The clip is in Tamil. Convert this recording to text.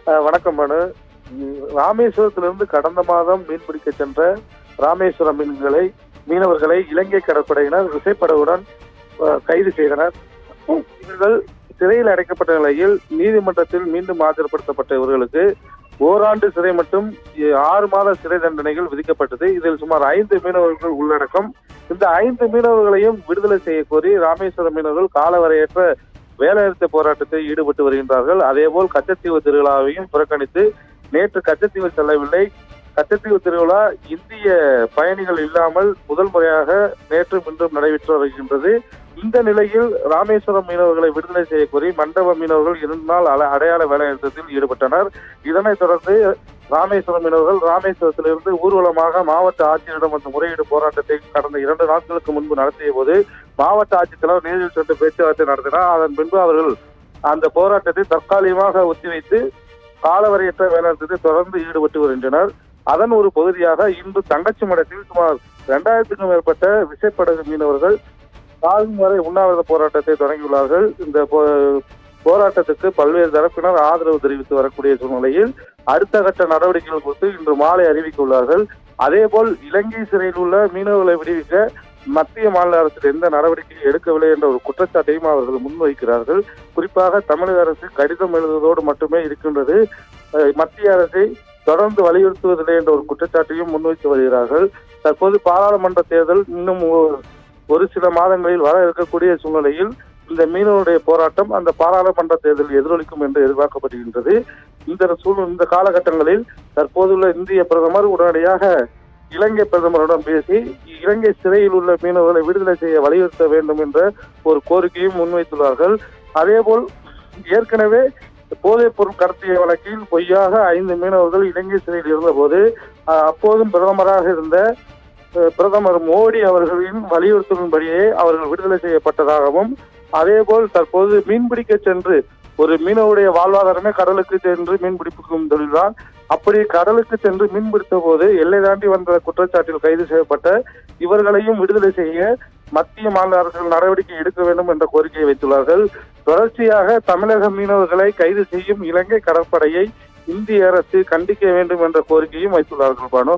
வணக்கம் மனு. ராமேஸ்வரத்திலிருந்து கடந்த மாதம் மீன்பிடிக்க சென்ற ராமேஸ்வரம் மீனவர்களை இலங்கை கடற்படையினர் விசைப்படகுடன் கைது செய்தனர். இவர்கள் சிறையில் அடைக்கப்பட்ட நிலையில் நீதிமன்றத்தில் மீண்டும் ஆஜர்படுத்தப்பட்ட இவர்களுக்கு ஓராண்டு சிறை மற்றும் 6 மாத சிறை தண்டனைகள் விதிக்கப்பட்டது. இதில் சுமார் 5 மீனவர்கள் உள்ளடக்கம். இந்த 5 மீனவர்களையும் விடுதலை செய்ய கோரி ராமேஸ்வரம் மீனவர்கள் காலவரையற்ற வேலைநிறுத்த போராட்டத்தில் ஈடுபட்டு வருகின்றார்கள். அதேபோல் கச்சத்தீவு திருவிழாவையும் புறக்கணித்து நேற்று கச்சத்தீவு செல்லவில்லை. கச்சத்தீவு திருவிழா இந்திய பயணிகள் இல்லாமல் முதல் முறையாக நேற்றும் இன்றும் நடைபெற்று வருகின்றது. இந்த நிலையில் ராமேஸ்வரம் மீனவர்களை விடுதலை செய்ய கோரி மண்டப மீனவர்கள் 2 நாள் அடையாள வேலைநிறுத்தத்தில் ஈடுபட்டனர். இதனைத் தொடர்ந்து ராமேஸ்வரம் மீனவர்கள் ராமேஸ்வரத்திலிருந்து ஊர்வலமாக மாவட்ட ஆட்சியரிடம் அந்த முறையீடு போராட்டத்தை கடந்த 2 நாட்களுக்கு முன்பு நடத்திய போது மாவட்ட ஆட்சித்தலைவர் நேரில் சென்று பேச்சுவார்த்தை நடத்தினார். அதன் பின்பு அவர்கள் அந்த போராட்டத்தை தற்காலிகமாக ஒத்திவைத்து காலவரையற்ற வேலைநிறுத்தத்தை தொடர்ந்து ஈடுபட்டு வருகின்றனர். அதன் ஒரு பகுதியாக இன்று தங்கச்சி மடத்தில் சுமார் 2000க்கும் மேற்பட்ட விசைப்படகு மீனவர்கள் காலம் வரை உண்ணாவிரத போராட்டத்தை தொடங்கியுள்ளார்கள். இந்த போராட்டத்துக்கு பல்வேறு தரப்பினர் ஆதரவு தெரிவித்து வரக்கூடிய சூழ்நிலையில் அடுத்த கட்ட நடவடிக்கைகள் குறித்து இன்று மாலை அறிவிக்க உள்ளார்கள். அதேபோல் இலங்கை சிறையில் உள்ள மீனவர்களை விடுவிக்க மத்திய மாநில அரசு எந்த நடவடிக்கையும் எடுக்கவில்லை என்ற ஒரு குற்றச்சாட்டையும் அவர்கள் முன்வைக்கிறார்கள். குறிப்பாக தமிழக அரசு கடிதம் எழுதுவதோடு மட்டுமே இருக்கின்றது, மத்திய அரசை தொடர்ந்து வலியுறுத்துவதில்லை என்ற ஒரு குற்றச்சாட்டையும் முன்வைத்து வருகிறார்கள். தற்போது பாராளுமன்ற தேர்தல் இன்னும் ஒரு சில மாதங்களில் வர இருக்கக்கூடிய சூழ்நிலையில் இந்த மீனவருடைய போராட்டம் அந்த பாராளுமன்ற தேர்தலில் எதிரொலிக்கும் என்று எதிர்பார்க்கப்படுகின்றது. இந்த காலகட்டங்களில் தற்போதுள்ள இந்திய பிரதமர் உடனடியாக இலங்கை பிரதமருடன் பேசி இலங்கை சிறையில் உள்ள மீனவர்களை விடுதலை செய்ய வலியுறுத்த வேண்டும் என்ற ஒரு கோரிக்கையும் முன்வைத்துள்ளார்கள். அதேபோல் ஏற்கனவே போதைப் பொருள் கடத்திய வழக்கில் பொய்யாக 5 மீனவர்கள் இலங்கை சிறையில் இருந்தபோது அப்போதும் பிரதமராக இருந்த பிரதமர் மோடி அவர்களின் வலியுறுத்தலின்படியே அவர்கள் விடுதலை செய்யப்பட்டதாகவும், அதேபோல் தற்போது மீன்பிடிக்க சென்று ஒரு மீனவருடைய வாழ்வாதாரமே கடலுக்கு சென்று மீன்பிடிக்கும் தொழில்தான். அப்படி கடலுக்கு சென்று மீன்பிடித்த போது எல்லை தாண்டி வந்த குற்றச்சாட்டில் கைது செய்யப்பட்ட இவர்களையும் விடுதலை செய்ய மத்திய மாநில அரசுகள் நடவடிக்கை எடுக்க வேண்டும் என்ற கோரிக்கையை வைத்துள்ளார்கள். தொடர்ச்சியாக தமிழக மீனவர்களை கைது செய்யும் இலங்கை கடற்படையை இந்திய அரசு கண்டிக்க வேண்டும் என்ற கோரிக்கையும் வைத்துள்ளார்கள். பானு.